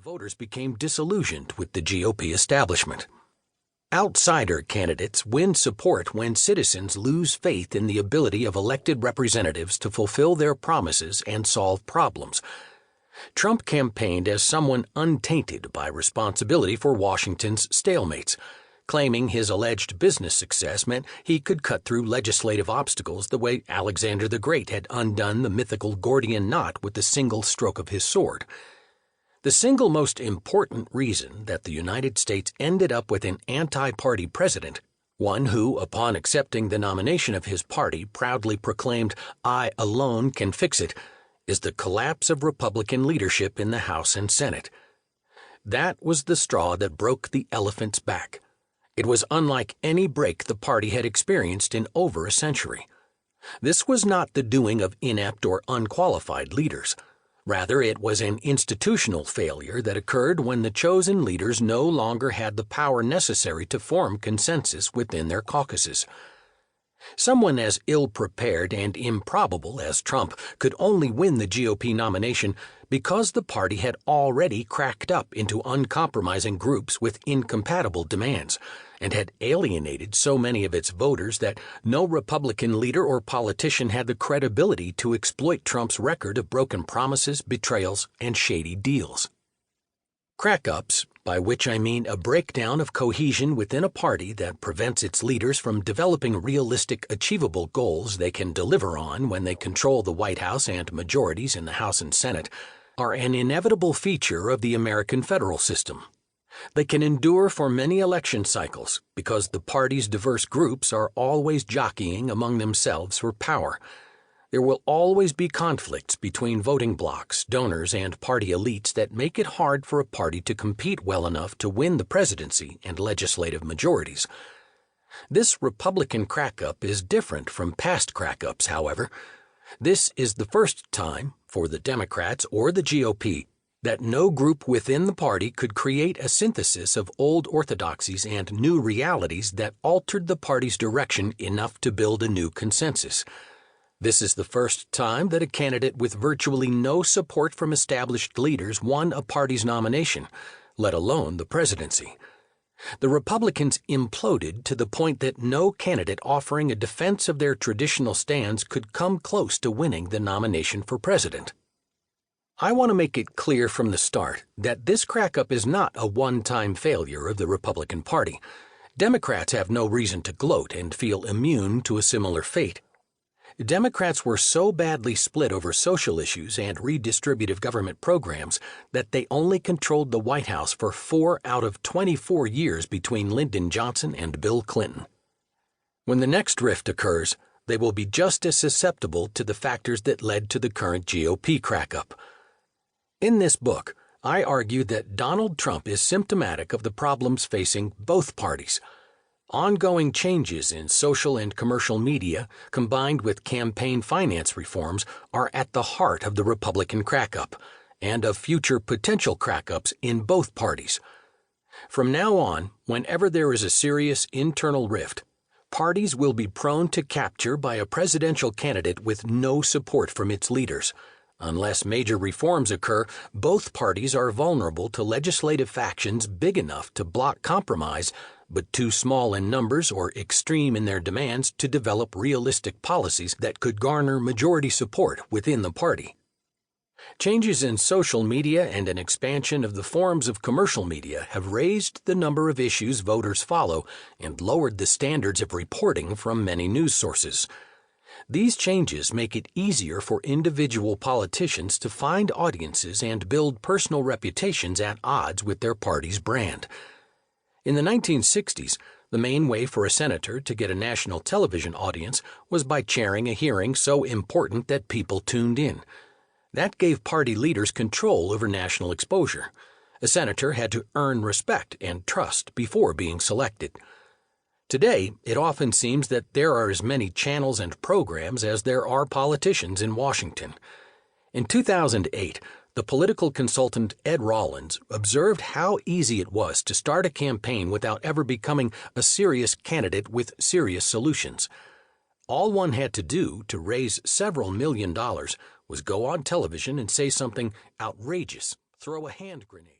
voters became disillusioned with the GOP establishment. Outsider candidates win support when citizens lose faith in the ability of elected representatives to fulfill their promises and solve problems. Trump campaigned as someone untainted by responsibility for Washington's stalemates, claiming his alleged business success meant he could cut through legislative obstacles the way Alexander the Great had undone the mythical Gordian knot with the single stroke of his sword. The single most important reason that the United States ended up with an anti-party president, one who, upon accepting the nomination of his party, proudly proclaimed, "I alone can fix it," is the collapse of Republican leadership in the House and Senate. That was the straw that broke the elephant's back. It was unlike any break the party had experienced in over a century. This was not the doing of inept or unqualified leaders. Rather, it was an institutional failure that occurred when the chosen leaders no longer had the power necessary to form consensus within their caucuses. Someone as ill-prepared and improbable as Trump could only win the GOP nomination because the party had already cracked up into uncompromising groups with incompatible demands and had alienated so many of its voters that no Republican leader or politician had the credibility to exploit Trump's record of broken promises, betrayals, and shady deals. Crackups, by which I mean a breakdown of cohesion within a party that prevents its leaders from developing realistic, achievable goals they can deliver on when they control the White House and majorities in the House and Senate, are an inevitable feature of the American federal system. They can endure for many election cycles because the party's diverse groups are always jockeying among themselves for power. There will always be conflicts between voting blocs, donors, and party elites that make it hard for a party to compete well enough to win the presidency and legislative majorities. This Republican crackup is different from past crackups, however. This is the first time, for the Democrats or the GOP, that no group within the party could create a synthesis of old orthodoxies and new realities that altered the party's direction enough to build a new consensus. This is the first time that a candidate with virtually no support from established leaders won a party's nomination, let alone the presidency. The Republicans imploded to the point that no candidate offering a defense of their traditional stands could come close to winning the nomination for president. I want to make it clear from the start that this crackup is not a one-time failure of the Republican Party. Democrats have no reason to gloat and feel immune to a similar fate. Democrats were so badly split over social issues and redistributive government programs that they only controlled the White House for 4 out of 24 years between Lyndon Johnson and Bill Clinton. When the next rift occurs, they will be just as susceptible to the factors that led to the current GOP crackup. In this book, I argue that Donald Trump is symptomatic of the problems facing both parties. Ongoing changes in social and commercial media, combined with campaign finance reforms, are at the heart of the Republican crackup and of future potential crackups in both parties. From now on, whenever there is a serious internal rift, parties will be prone to capture by a presidential candidate with no support from its leaders. Unless major reforms occur, both parties are vulnerable to legislative factions big enough to block compromise, but too small in numbers or extreme in their demands to develop realistic policies that could garner majority support within the party. Changes in social media and an expansion of the forms of commercial media have raised the number of issues voters follow and lowered the standards of reporting from many news sources. These changes make it easier for individual politicians to find audiences and build personal reputations at odds with their party's brand. In the 1960s, the main way for a senator to get a national television audience was by chairing a hearing so important that people tuned in. That gave party leaders control over national exposure. A senator had to earn respect and trust before being selected. Today, it often seems that there are as many channels and programs as there are politicians in Washington. In 2008, the political consultant Ed Rollins observed how easy it was to start a campaign without ever becoming a serious candidate with serious solutions. All one had to do to raise several $1 million was go on television and say something outrageous, throw a hand grenade.